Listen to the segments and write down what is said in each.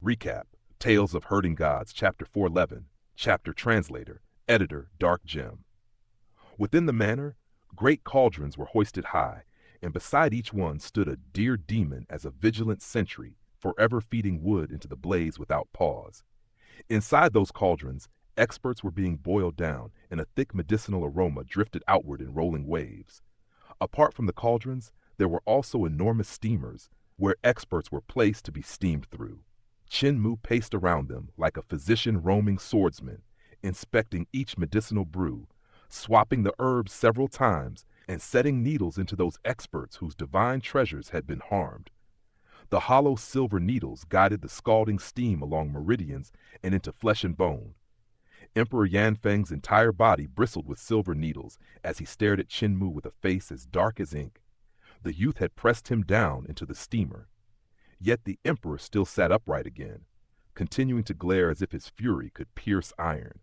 Recap: Tales of Herding Gods, Chapter 411. Chapter Translator, Editor Dark Gem. Within the manor, great cauldrons were hoisted high, and beside each one stood a deer demon as a vigilant sentry, forever feeding wood into the blaze without pause. Inside those cauldrons, experts were being boiled down, and a thick medicinal aroma drifted outward in rolling waves. Apart from the cauldrons, there were also enormous steamers, where experts were placed to be steamed through. Chin-Mu paced around them like a physician roaming swordsman, inspecting each medicinal brew, swapping the herbs several times, and setting needles into those experts whose divine treasures had been harmed. The hollow silver needles guided the scalding steam along meridians and into flesh and bone. Emperor Yanfeng's entire body bristled with silver needles as he stared at Chin-Mu with a face as dark as ink. The youth had pressed him down into the steamer. Yet the emperor still sat upright again, continuing to glare as if his fury could pierce iron.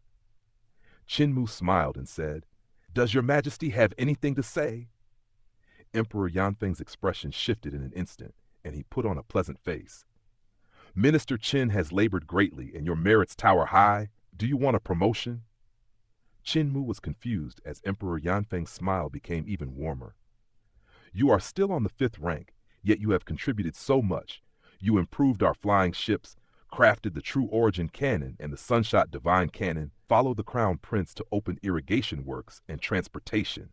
Chin-Mu smiled and said, "Does your majesty have anything to say?" Emperor Yanfeng's expression shifted in an instant, and he put on a pleasant face. "Minister Qin has labored greatly, and your merits tower high. Do you want a promotion?" Chin-Mu was confused as Emperor Yanfeng's smile became even warmer. "You are still on the 5th rank, yet you have contributed so much. You improved our flying ships, crafted the True Origin cannon and the Sunshot Divine cannon, followed the Crown Prince to open irrigation works and transportation,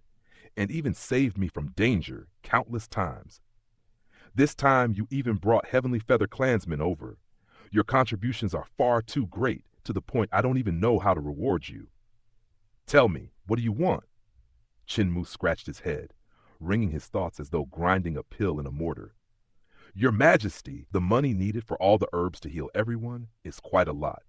and even saved me from danger countless times. This time you even brought Heavenly Feather clansmen over. Your contributions are far too great, to the point I don't even know how to reward you. Tell me, what do you want?" Chin-Mu scratched his head, wringing his thoughts as though grinding a pill in a mortar. "Your Majesty, the money needed for all the herbs to heal everyone is quite a lot.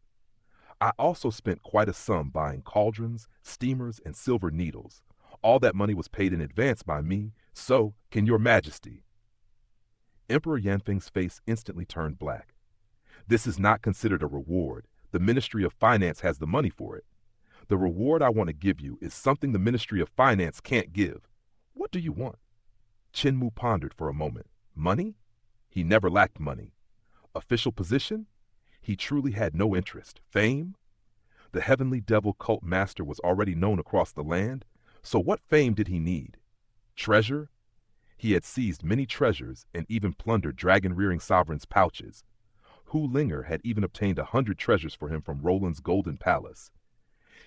I also spent quite a sum buying cauldrons, steamers, and silver needles. All that money was paid in advance by me, so can your Majesty?" Emperor Yanfeng's face instantly turned black. "This is not considered a reward. The Ministry of Finance has the money for it. The reward I want to give you is something the Ministry of Finance can't give. What do you want?" Chin-Mu pondered for a moment. Money? He never lacked money. Official position? He truly had no interest. Fame? The Heavenly Devil Cult Master was already known across the land, so what fame did he need? Treasure? He had seized many treasures and even plundered dragon-rearing sovereigns' pouches. Hu Linger had even obtained 100 treasures for him from Roland's Golden Palace.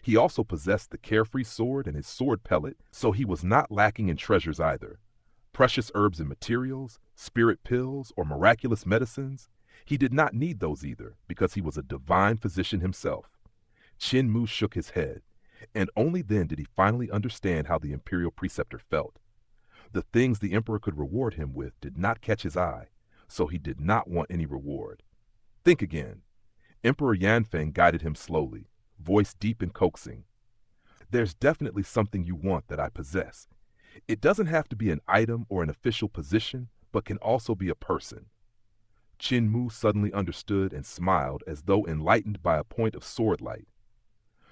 He also possessed the Carefree Sword and his sword pellet, so he was not lacking in treasures either. Precious herbs and materials, spirit pills, or miraculous medicines, he did not need those either, because he was a divine physician himself. Chin-Mu shook his head, and only then did he finally understand how the Imperial Preceptor felt. The things the Emperor could reward him with did not catch his eye, so he did not want any reward. Think again. Emperor Yanfeng guided him slowly, voice deep and coaxing. "There's definitely something you want that I possess. It doesn't have to be an item or an official position, but can also be a person." Chin-Mu suddenly understood and smiled as though enlightened by a point of sword light.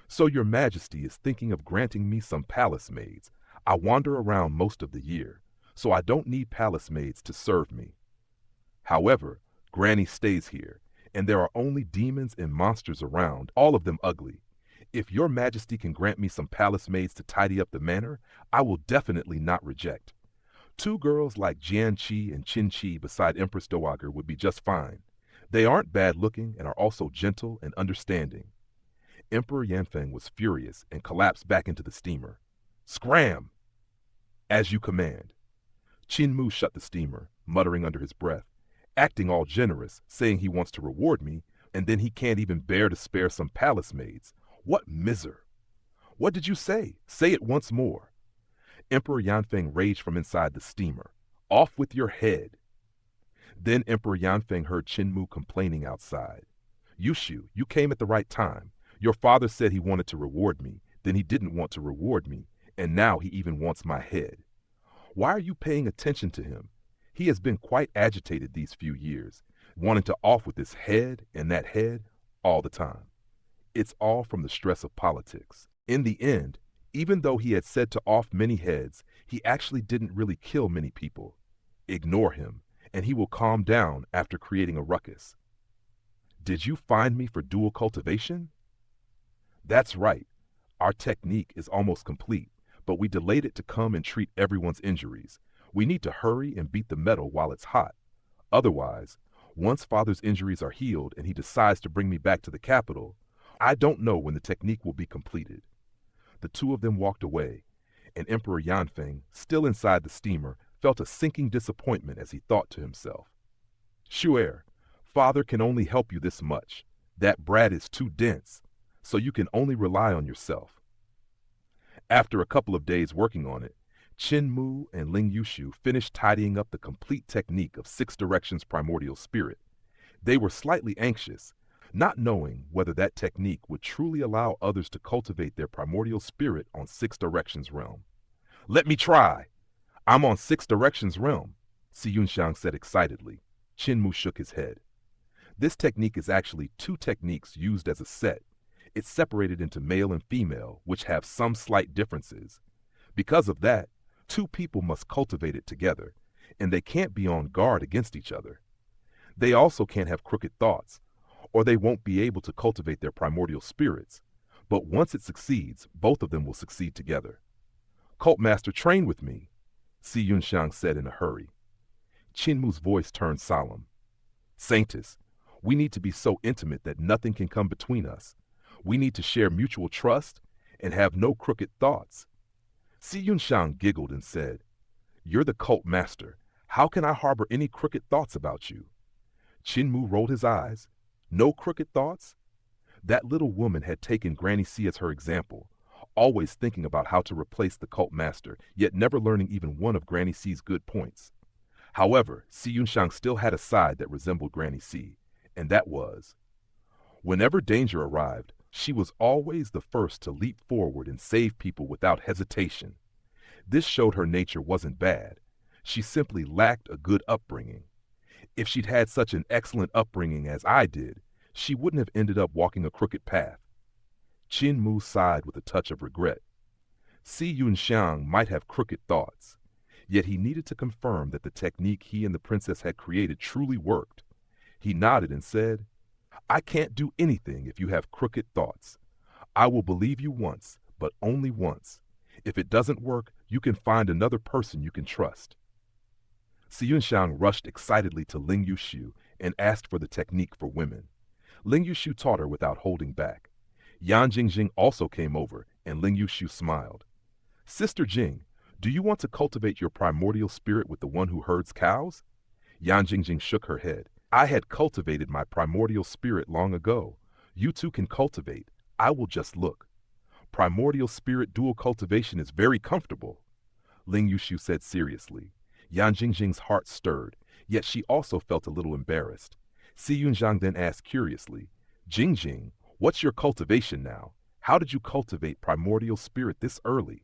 "So your Majesty is thinking of granting me some palace maids. I wander around most of the year, so I don't need palace maids to serve me. However, Granny stays here, and there are only demons and monsters around, all of them ugly. If your Majesty can grant me some palace maids to tidy up the manor, I will definitely not reject. 2 girls like Jian Qi and Qin Qi beside Empress Dowager would be just fine. They aren't bad looking and are also gentle and understanding." Emperor Yanfeng was furious and collapsed back into the steamer. "Scram!" "As you command." Chin-Mu shut the steamer, muttering under his breath, acting all generous, saying he wants to reward me, and then he can't even bear to spare some palace maids. What miser! "What did you say? Say it once more." Emperor Yanfeng raged from inside the steamer. "Off with your head." Then Emperor Yanfeng heard Chin-Mu complaining outside. "Yushu, you came at the right time. Your father said he wanted to reward me, then he didn't want to reward me, and now he even wants my head. Why are you paying attention to him? He has been quite agitated these few years, wanting to off with this head and that head all the time. It's all from the stress of politics. In the end, even though he had said to off many heads, he actually didn't really kill many people. Ignore him, and he will calm down after creating a ruckus." Did you find me for dual cultivation? That's right. Our technique is almost complete, but we delayed it to come and treat everyone's injuries. We need to hurry and beat the metal while it's hot. Otherwise, once Father's injuries are healed and he decides to bring me back to the capital, I don't know when the technique will be completed. The two of them walked away, and Emperor Yanfeng, still inside the steamer, felt a sinking disappointment as he thought to himself, Shu'er, Father can only help you this much. That brat is too dense, so you can only rely on yourself. After a couple of days working on it, Qin Mu and Ling Yushu finished tidying up the complete technique of Six Directions Primordial Spirit. They were slightly anxious, not knowing whether that technique would truly allow others to cultivate their primordial spirit on Six Directions realm. Let me try! I'm on Six Directions realm, Si Yunxiang said excitedly. Qin Mu shook his head. This technique is actually two techniques used as a set. It's separated into male and female, which have some slight differences. Because of that, two people must cultivate it together, and they can't be on guard against each other. They also can't have crooked thoughts, or they won't be able to cultivate their primordial spirits. But once it succeeds, both of them will succeed together. Cult Master, train with me, Si Yunxiang said in a hurry. Qin Mu's voice turned solemn. Saintus, we need to be so intimate that nothing can come between us. We need to share mutual trust and have no crooked thoughts. Si Yunxiang giggled and said, You're the cult master. How can I harbor any crooked thoughts about you? Qin Mu rolled his eyes. No crooked thoughts? That little woman had taken Granny C as her example, always thinking about how to replace the cult master, yet never learning even one of Granny C's good points. However, Si Yunxiang still had a side that resembled Granny C, and that was, whenever danger arrived, she was always the first to leap forward and save people without hesitation. This showed her nature wasn't bad. She simply lacked a good upbringing. If she'd had such an excellent upbringing as I did, she wouldn't have ended up walking a crooked path. Qin Mu sighed with a touch of regret. Si Yunxiang might have crooked thoughts, yet he needed to confirm that the technique he and the princess had created truly worked. He nodded and said, I can't do anything if you have crooked thoughts. I will believe you once, but only once. If it doesn't work, you can find another person you can trust. Si Yunxiang rushed excitedly to Ling Yushu and asked for the technique for women. Ling Yushu taught her without holding back. Yan Jingjing also came over, and Ling Yushu smiled. Sister Jing, do you want to cultivate your primordial spirit with the one who herds cows? Yan Jingjing shook her head. I had cultivated my primordial spirit long ago. You two can cultivate. I will just look. Primordial spirit dual cultivation is very comfortable, Ling Yushu said seriously. Yan Jingjing's heart stirred, yet she also felt a little embarrassed. Si Yunxiang then asked curiously, Jingjing, what's your cultivation now? How did you cultivate primordial spirit this early?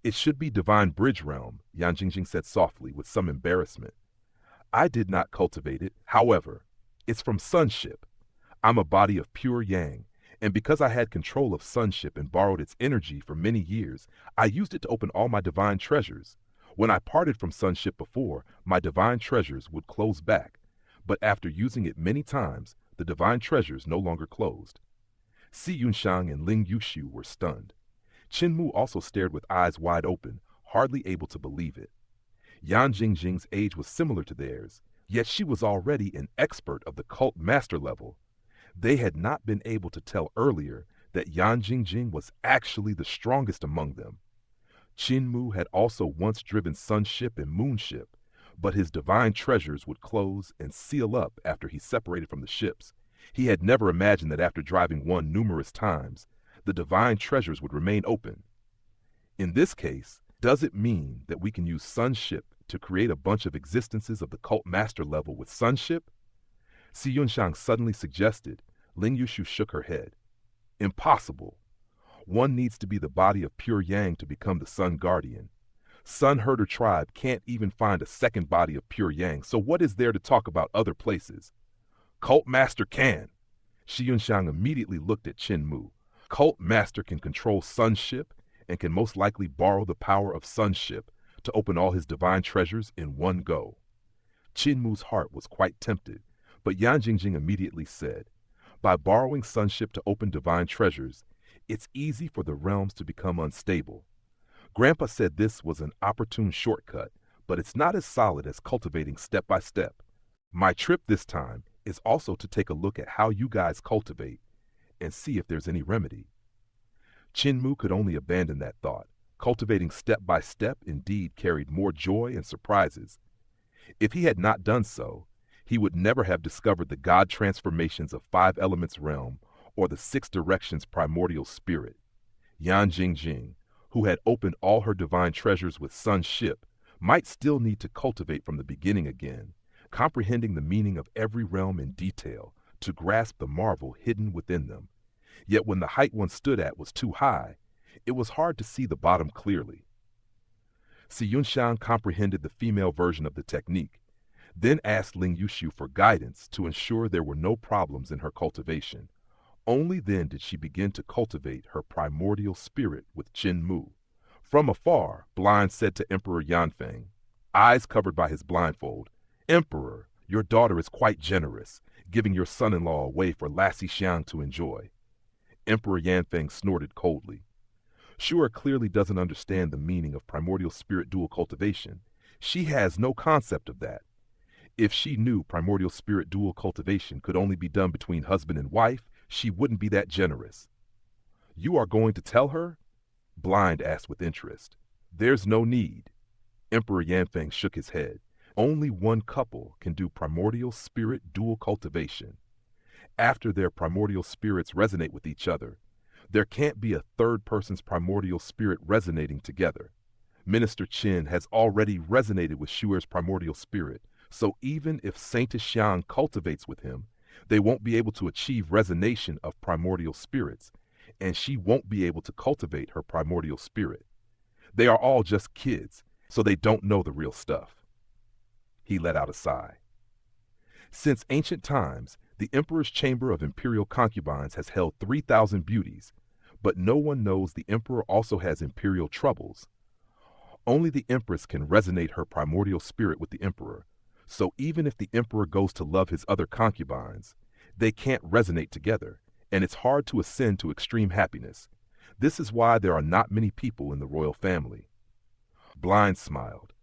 It should be divine bridge realm, Yan Jingjing said softly with some embarrassment. I did not cultivate it, however. It's from sonship. I'm a body of pure yang, and because I had control of sonship and borrowed its energy for many years, I used it to open all my divine treasures. When I parted from sonship before, my divine treasures would close back, but after using it many times, the divine treasures no longer closed. Si Yunxiang and Ling Yushu were stunned. Qin Mu also stared with eyes wide open, hardly able to believe it. Yan Jingjing's age was similar to theirs, yet she was already an expert of the cult master level. They had not been able to tell earlier that Yan Jingjing was actually the strongest among them. Qin Mu had also once driven sunship and moonship, but his divine treasures would close and seal up after he separated from the ships. He had never imagined that after driving one numerous times, the divine treasures would remain open. In this case, does it mean that we can use sonship to create a bunch of existences of the cult master level with sonship? Si Yunxiang suddenly suggested. Ling Yushu shook her head. Impossible. One needs to be the body of pure yang to become the sun guardian. Sun herder tribe can't even find a second body of pure yang, so what is there to talk about other places? Cult master can. Si Yunxiang immediately looked at Qin Mu. Cult master can control sonship and can most likely borrow the power of sonship to open all his divine treasures in one go. Qin Mu's heart was quite tempted, but Yan Jingjing immediately said, By borrowing sonship to open divine treasures, it's easy for the realms to become unstable. Grandpa said this was an opportune shortcut, but it's not as solid as cultivating step by step. My trip this time is also to take a look at how you guys cultivate and see if there's any remedy. Chinmu could only abandon that thought. Cultivating step by step indeed carried more joy and surprises. If he had not done so, he would never have discovered the God transformations of Five Elements realm or the Six Directions primordial spirit. Yan Jingjing, who had opened all her divine treasures with Sun's ship, might still need to cultivate from the beginning again, comprehending the meaning of every realm in detail to grasp the marvel hidden within them. Yet when the height one stood at was too high, it was hard to see the bottom clearly. Si Yunxiang comprehended the female version of the technique, then asked Ling Yushu for guidance to ensure there were no problems in her cultivation. Only then did she begin to cultivate her primordial spirit with Chinmu. From afar, Blind said to Emperor Yanfeng, eyes covered by his blindfold, "Emperor, your daughter is quite generous, giving your son-in-law away for Lassie Xiang to enjoy." Emperor Yanfeng snorted coldly. Shura clearly doesn't understand the meaning of primordial spirit dual cultivation. She has no concept of that. If she knew primordial spirit dual cultivation could only be done between husband and wife, she wouldn't be that generous. "You are going to tell her?" Blind asked with interest. "There's no need." Emperor Yanfeng shook his head. Only one couple can do primordial spirit dual cultivation. After their primordial spirits resonate with each other, there can't be a third person's primordial spirit resonating together. Minister Qin has already resonated with Shuer's primordial spirit, so even if Saintess Xiang cultivates with him, they won't be able to achieve resonation of primordial spirits, and she won't be able to cultivate her primordial spirit. They are all just kids, so they don't know the real stuff. He let out a sigh. Since ancient times, the Emperor's Chamber of Imperial Concubines has held 3,000 beauties, but no one knows the Emperor also has imperial troubles. Only the Empress can resonate her primordial spirit with the Emperor, so even if the Emperor goes to love his other concubines, they can't resonate together, and it's hard to ascend to extreme happiness. This is why there are not many people in the royal family. Blind smiled.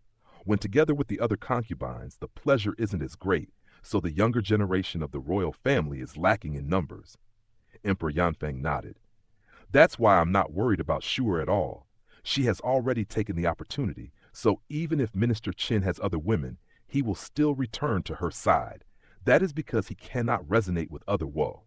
When together with the other concubines, the pleasure isn't as great, so the younger generation of the royal family is lacking in numbers. Emperor Yanfeng nodded. That's why I'm not worried about Shuer at all. She has already taken the opportunity, so even if Minister Qin has other women, he will still return to her side. That is because he cannot resonate with other woe.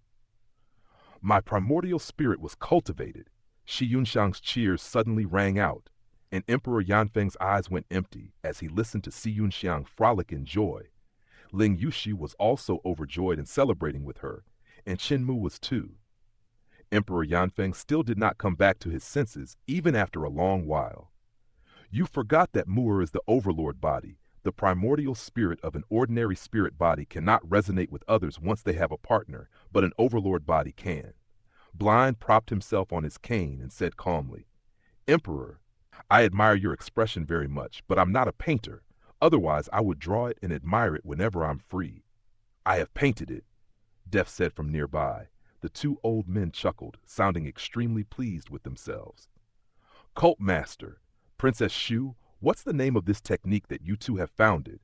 My primordial spirit was cultivated. Shi Yunxiang's cheers suddenly rang out, and Emperor Yanfeng's eyes went empty as he listened to Si Yunxiang frolic in joy. Ling Yushu was also overjoyed and celebrating with her, and Chinmu was too. Emperor Yanfeng still did not come back to his senses even after a long while. You forgot that Mu'er is the overlord body. The primordial spirit of an ordinary spirit body cannot resonate with others once they have a partner, but an overlord body can. Blind propped himself on his cane and said calmly, "Emperor, I admire your expression very much, but I'm not a painter. Otherwise, I would draw it and admire it whenever I'm free." "I have painted it," Death said from nearby. The two old men chuckled, sounding extremely pleased with themselves. "Cult Master, Princess Shu, what's the name of this technique that you two have founded?"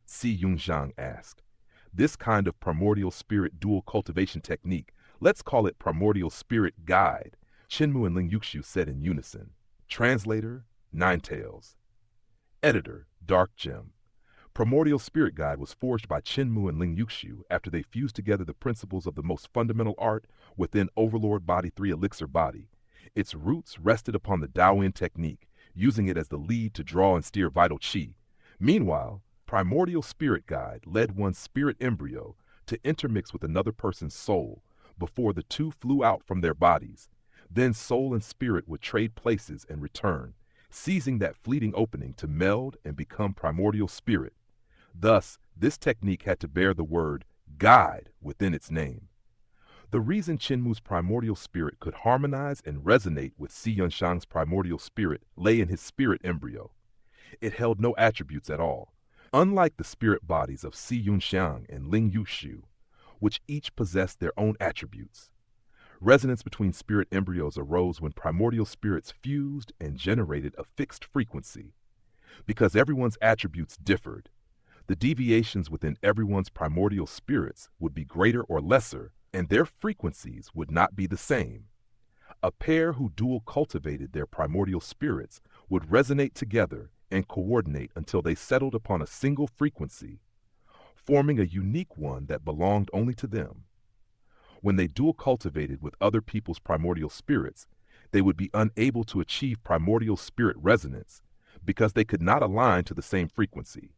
Si Yunxiang asked. "This kind of primordial spirit dual cultivation technique, let's call it Primordial Spirit Guide," Chinmu and Ling Yuxiu said in unison. Translator, Ninetales. Editor, Dark Gem. Primordial Spirit Guide was forged by Chinmu and Ling Yuxiu after they fused together the principles of the most fundamental art within Overlord Body 3 Elixir Body. Its roots rested upon the Daoyin technique, using it as the lead to draw and steer vital chi. Meanwhile, Primordial Spirit Guide led one's spirit embryo to intermix with another person's soul before the two flew out from their bodies. Then soul and spirit would trade places and return, seizing that fleeting opening to meld and become primordial spirit. Thus, this technique had to bear the word guide within its name. The reason Chinmu's primordial spirit could harmonize and resonate with Si Yunxiang's primordial spirit lay in his spirit embryo. It held no attributes at all. Unlike the spirit bodies of Si Yunxiang and Ling Yushu, which each possessed their own attributes. Resonance between spirit embryos arose when primordial spirits fused and generated a fixed frequency. Because everyone's attributes differed, the deviations within everyone's primordial spirits would be greater or lesser, and their frequencies would not be the same. A pair who dual cultivated their primordial spirits would resonate together and coordinate until they settled upon a single frequency, forming a unique one that belonged only to them. When they dual cultivated with other people's primordial spirits, they would be unable to achieve primordial spirit resonance because they could not align to the same frequency.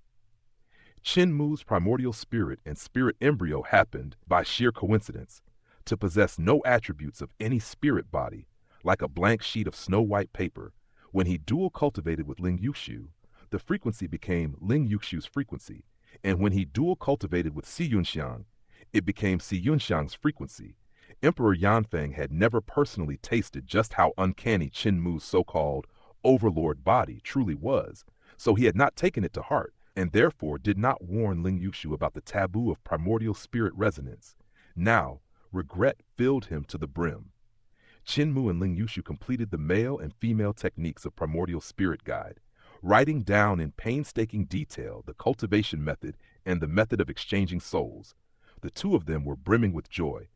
Chin-Mu's primordial spirit and spirit embryo happened, by sheer coincidence, to possess no attributes of any spirit body, like a blank sheet of snow-white paper. When he dual cultivated with Ling Yuxiu, the frequency became Ling Yuxiu's frequency, and when he dual cultivated with Si Yunxiang, it became Si Yunxiang's frequency. Emperor Yanfeng had never personally tasted just how uncanny Chin-Mu's so-called overlord body truly was, so he had not taken it to heart, and therefore did not warn Ling Yuxiu about the taboo of primordial spirit resonance. Now, regret filled him to the brim. Chin-Mu and Ling Yuxiu completed the male and female techniques of primordial spirit guide, writing down in painstaking detail the cultivation method and the method of exchanging souls. The two of them were brimming with joy.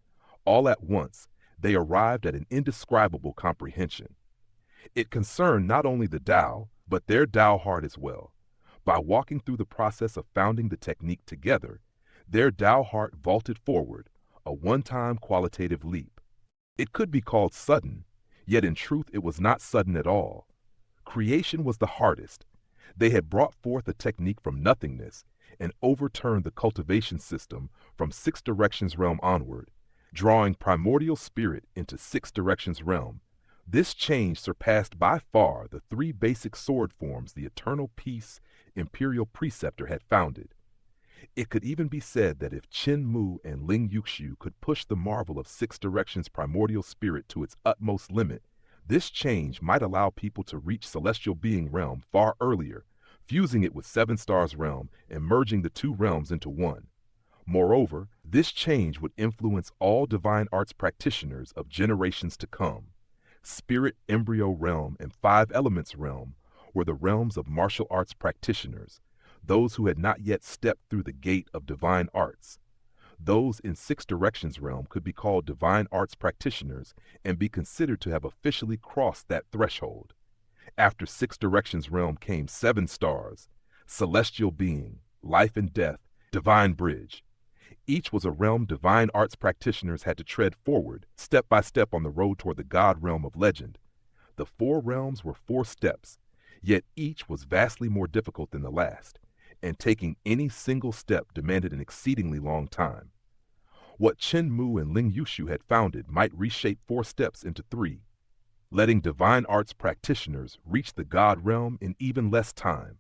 All at once, they arrived at an indescribable comprehension. It concerned not only the Tao, but their Tao heart as well. By walking through the process of founding the technique together, their Tao heart vaulted forward, a one-time qualitative leap. It could be called sudden, yet in truth it was not sudden at all. Creation was the hardest. They had brought forth a technique from nothingness and overturned the cultivation system from Six Directions realm onward, drawing primordial spirit into Six Directions realm. This change surpassed by far the three basic sword forms the Eternal Peace Imperial Preceptor had founded. It could even be said that if Chin-Mu and Ling Yuxiu could push the marvel of Six Directions primordial spirit to its utmost limit, this change might allow people to reach Celestial Being realm far earlier, fusing it with Seven Stars realm and merging the two realms into one. Moreover, this change would influence all divine arts practitioners of generations to come. Spirit Embryo realm and Five Elements realm were the realms of martial arts practitioners, those who had not yet stepped through the gate of divine arts. Those in Six Directions realm could be called divine arts practitioners and be considered to have officially crossed that threshold. After Six Directions realm came Seven Stars, Celestial Being, Life and Death, Divine Bridge. Each was a realm divine arts practitioners had to tread forward, step by step on the road toward the God realm of legend. The four realms were 4 steps, yet each was vastly more difficult than the last, and taking any single step demanded an exceedingly long time. What Chin-Mu and Ling Yuxiu had founded might reshape 4 steps into 3, letting divine arts practitioners reach the God realm in even less time.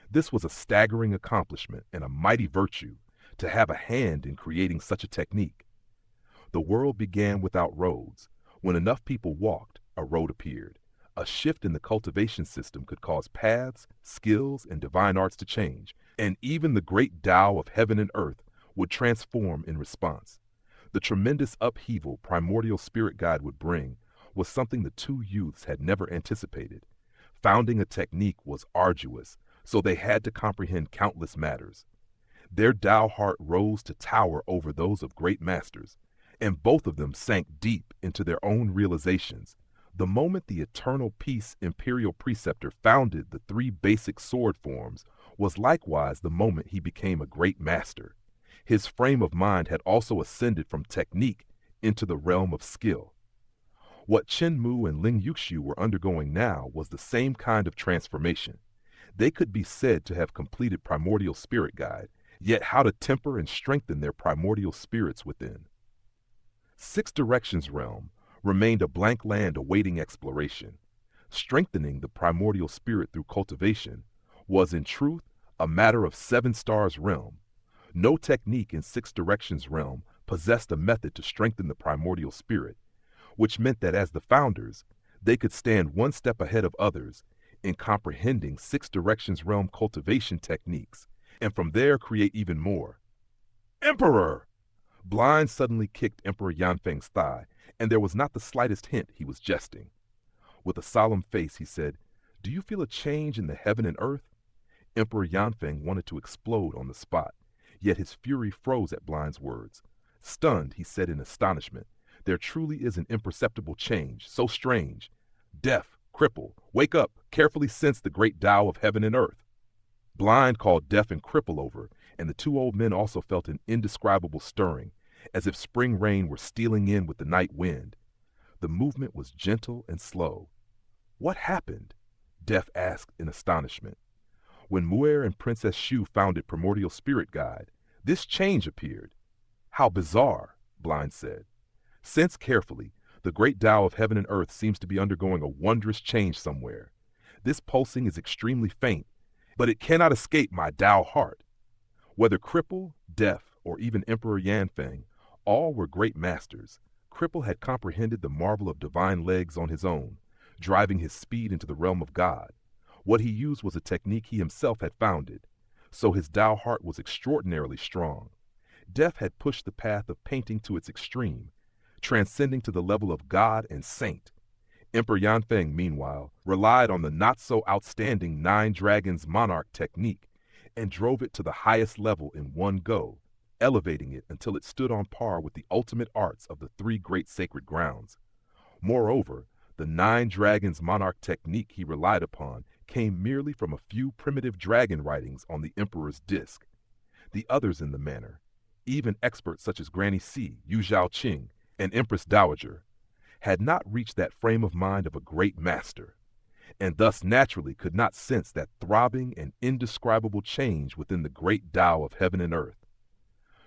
This was a staggering accomplishment and a mighty virtue to have a hand in creating such a technique. The world began without roads. When enough people walked, a road appeared. A shift in the cultivation system could cause paths, skills, and divine arts to change, and even the great Tao of heaven and earth would transform in response. The tremendous upheaval primordial spirit guide would bring was something the two youths had never anticipated. Founding a technique was arduous, so they had to comprehend countless matters. Their Tao heart rose to tower over those of great masters, and both of them sank deep into their own realizations. The moment the Eternal Peace Imperial Preceptor founded the 3 basic sword forms was likewise the moment he became a great master. His frame of mind had also ascended from technique into the realm of skill. What Chin-Mu and Ling Yuxiu were undergoing now was the same kind of transformation. They could be said to have completed primordial spirit guide, yet how to temper and strengthen their primordial spirits within. Six Directions realm remained a blank land awaiting exploration. Strengthening the primordial spirit through cultivation was in truth a matter of Seven Stars realm. No technique in Six Directions realm possessed a method to strengthen the primordial spirit, which meant that as the founders, they could stand one step ahead of others in comprehending Six Directions realm cultivation techniques, and from there create even more. Emperor! Blind suddenly kicked Emperor Yanfeng's thigh, and there was not the slightest hint he was jesting. With a solemn face, he said, "Do you feel a change in the heaven and earth?" Emperor Yanfeng wanted to explode on the spot, yet his fury froze at Blind's words. Stunned, he said in astonishment, "There truly is an imperceptible change, so strange. Deaf, cripple, wake up, carefully sense the great Tao of heaven and earth." Blind called Deaf and Cripple over, and the two old men also felt an indescribable stirring, as if spring rain were stealing in with the night wind. The movement was gentle and slow. "What happened?" Deaf asked in astonishment. "When Muir and Princess Shu founded Primordial Spirit Guide, this change appeared." "How bizarre," Blind said. "Sense carefully. The great Tao of heaven and earth seems to be undergoing a wondrous change somewhere. This pulsing is extremely faint, but it cannot escape my Tao heart." Whether Cripple, Deaf, or even Emperor Yanfeng, all were great masters. Cripple had comprehended the marvel of divine legs on his own, driving his speed into the realm of God. What he used was a technique he himself had founded, so his Tao heart was extraordinarily strong. Deaf had pushed the path of painting to its extreme, transcending to the level of God and saint. Emperor Yanfeng, meanwhile, relied on the not-so-outstanding Nine Dragons Monarch technique and drove it to the highest level in one go, elevating it until it stood on par with the ultimate arts of the three great sacred grounds. Moreover, the Nine Dragons Monarch technique he relied upon came merely from a few primitive dragon writings on the Emperor's disc. The others in the manner, even experts such as Granny C, Yu Zhaoqing, and Empress Dowager, had not reached that frame of mind of a great master, and thus naturally could not sense that throbbing and indescribable change within the great Tao of heaven and earth.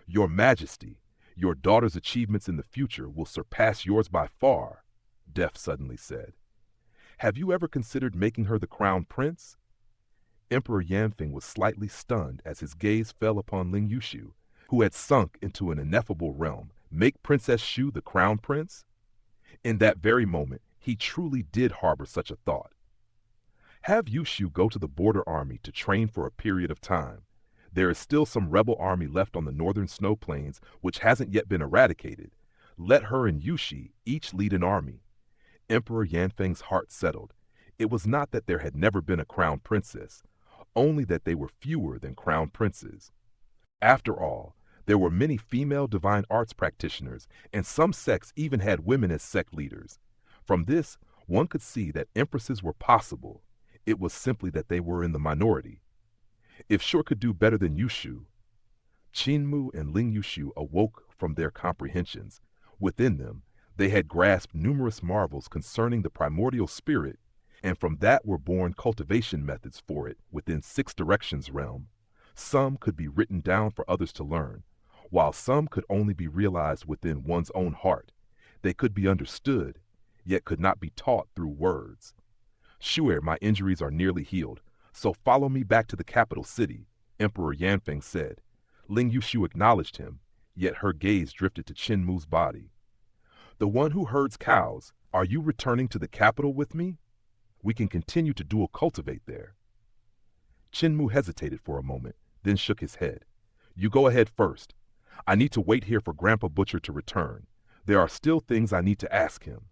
"Your Majesty, your daughter's achievements in the future will surpass yours by far," Deaf suddenly said. "Have you ever considered making her the crown prince?" Emperor Yanfeng was slightly stunned as his gaze fell upon Ling Yushu, who had sunk into an ineffable realm. Make Princess Shu the crown prince? In that very moment, he truly did harbor such a thought. "Have Yushu go to the border army to train for a period of time. There is still some rebel army left on the northern snow plains which hasn't yet been eradicated. Let her and Yushi each lead an army." Emperor Yanfeng's heart settled. It was not that there had never been a crown princess, only that they were fewer than crown princes. After all, there were many female divine arts practitioners, and some sects even had women as sect leaders. From this, one could see that empresses were possible. It was simply that they were in the minority. If Shur could do better than Yushu. Qinmu and Ling Yushu awoke from their comprehensions. Within them, they had grasped numerous marvels concerning the primordial spirit, and from that were born cultivation methods for it within Six Directions realm. Some could be written down for others to learn, while some could only be realized within one's own heart. They could be understood, yet could not be taught through words. "Shu'er, my injuries are nearly healed, so follow me back to the capital city," Emperor Yanfeng said. Ling Yushu acknowledged him, yet her gaze drifted to Qinmu's body. "The one who herds cows, are you returning to the capital with me? We can continue to dual cultivate there." Qinmu hesitated for a moment, then shook his head. "You go ahead first. I need to wait here for Grandpa Butcher to return. There are still things I need to ask him."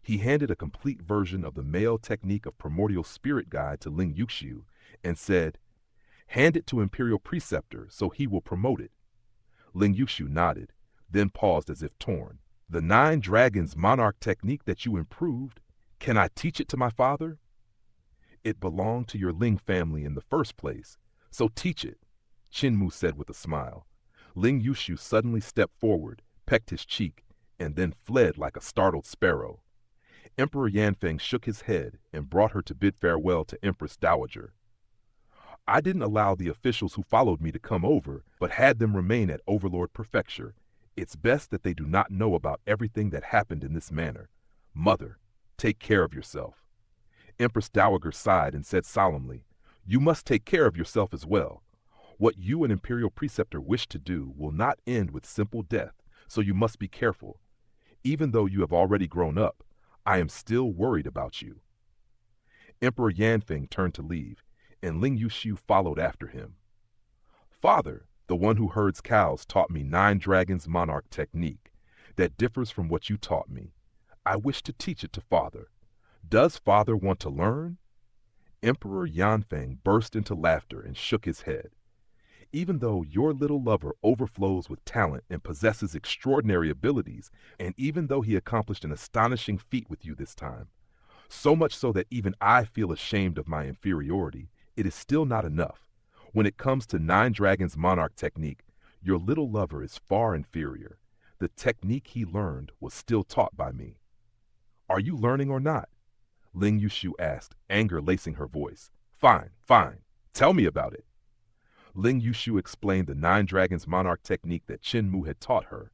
He handed a complete version of the male technique of Primordial Spirit Guide to Ling Yushu and said, "Hand it to Imperial Preceptor so he will promote it." Ling Yushu nodded, then paused as if torn. "The Nine Dragons Monarch technique that you improved, can I teach it to my father?" "It belonged to your Ling family in the first place, so teach it," Qinmu said with a smile. Ling Yushu suddenly stepped forward, pecked his cheek, and then fled like a startled sparrow. Emperor Yanfeng shook his head and brought her to bid farewell to Empress Dowager. "I didn't allow the officials who followed me to come over, but had them remain at Overlord Prefecture. It's best that they do not know about everything that happened in this manner. Mother, take care of yourself." Empress Dowager sighed and said solemnly, "You must take care of yourself as well. What you and Imperial Preceptor wish to do will not end with simple death, so you must be careful. Even though you have already grown up, I am still worried about you." Emperor Yanfeng turned to leave, and Ling Yushu followed after him. "Father, The one who herds cows taught me Nine Dragons Monarch technique that differs from what you taught me. I wish to teach it to Father. Does Father want to learn?" Emperor Yanfeng burst into laughter and shook his head. "Even though your little lover overflows with talent and possesses extraordinary abilities, and even though he accomplished an astonishing feat with you this time, so much so that even I feel ashamed of my inferiority, it is still not enough. When it comes to Nine Dragons Monarch technique, your little lover is far inferior. The technique he learned was still taught by me." "Are you learning or not?" Ling Yushu asked, anger lacing her voice. "Fine, fine. Tell me about it." Ling Yushu explained the Nine Dragons Monarch technique that Chen Mu had taught her,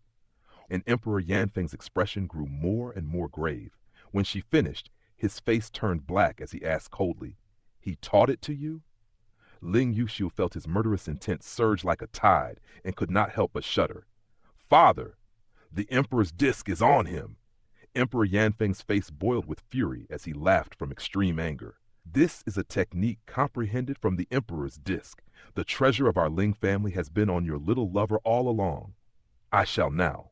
and Emperor Yanfeng's expression grew more and more grave. When she finished, his face turned black as he asked coldly, "He taught it to you?" Ling Yushu felt his murderous intent surge like a tide and could not help but shudder. "Father, the Emperor's disc is on him!" Emperor Yanfeng's face boiled with fury as he laughed from extreme anger. "This is a technique comprehended from the Emperor's disc. The treasure of our Ling family has been on your little lover all along. I shall now."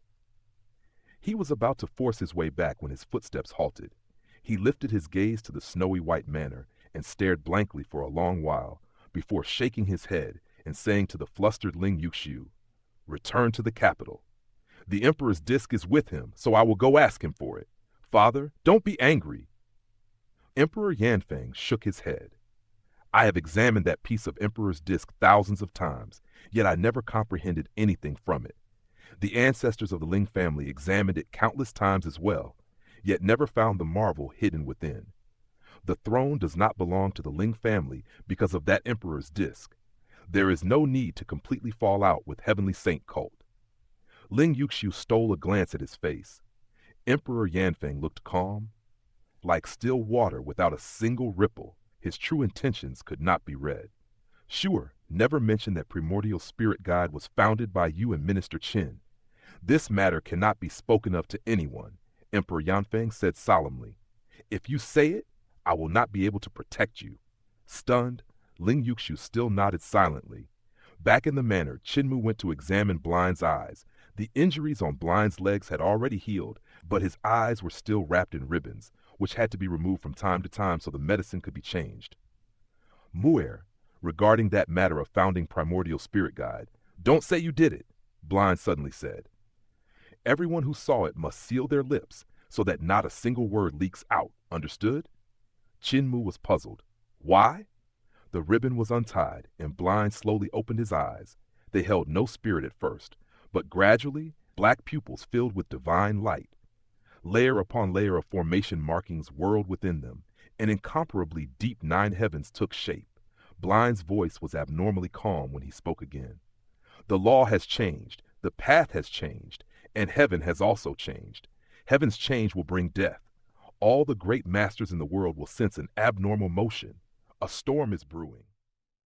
He was about to force his way back when his footsteps halted. He lifted his gaze to the snowy white manor and stared blankly for a long while before shaking his head and saying to the flustered Ling Yushu, "Return to the capital. The Emperor's disc is with him, so I will go ask him for it. Father, don't be angry." Emperor Yanfeng shook his head. "I have examined that piece of Emperor's disc thousands of times, yet I never comprehended anything from it. The ancestors of the Ling family examined it countless times as well, yet never found the marvel hidden within. The throne does not belong to the Ling family because of that Emperor's disc. There is no need to completely fall out with Heavenly Saint cult." Ling Yushu stole a glance at his face. Emperor Yanfeng looked calm. Like still water without a single ripple, his true intentions could not be read. "Sure, never mention that primordial spirit guide was founded by you and Minister Chen. This matter cannot be spoken of to anyone," Emperor Yanfeng said solemnly. "If you say it, I will not be able to protect you." Stunned, Ling Yushu still nodded silently. Back in the manor, Chen Mu went to examine Blind's eyes. The injuries on Blind's legs had already healed, but his eyes were still wrapped in ribbons, which had to be removed from time to time so the medicine could be changed. "Muir, regarding that matter of founding Primordial Spirit Guide, don't say you did it," Blind suddenly said. "Everyone who saw it must seal their lips so that not a single word leaks out, understood?" Chen Mu was puzzled. "Why?" The ribbon was untied, and Blind slowly opened his eyes. They held no spirit at first, but gradually, black pupils filled with divine light. Layer upon layer of formation markings whirled within them, and incomparably deep nine heavens took shape. Blind's voice was abnormally calm when he spoke again. "The law has changed, the path has changed, and heaven has also changed. Heaven's change will bring death. All the great masters in the world will sense an abnormal motion. A storm is brewing."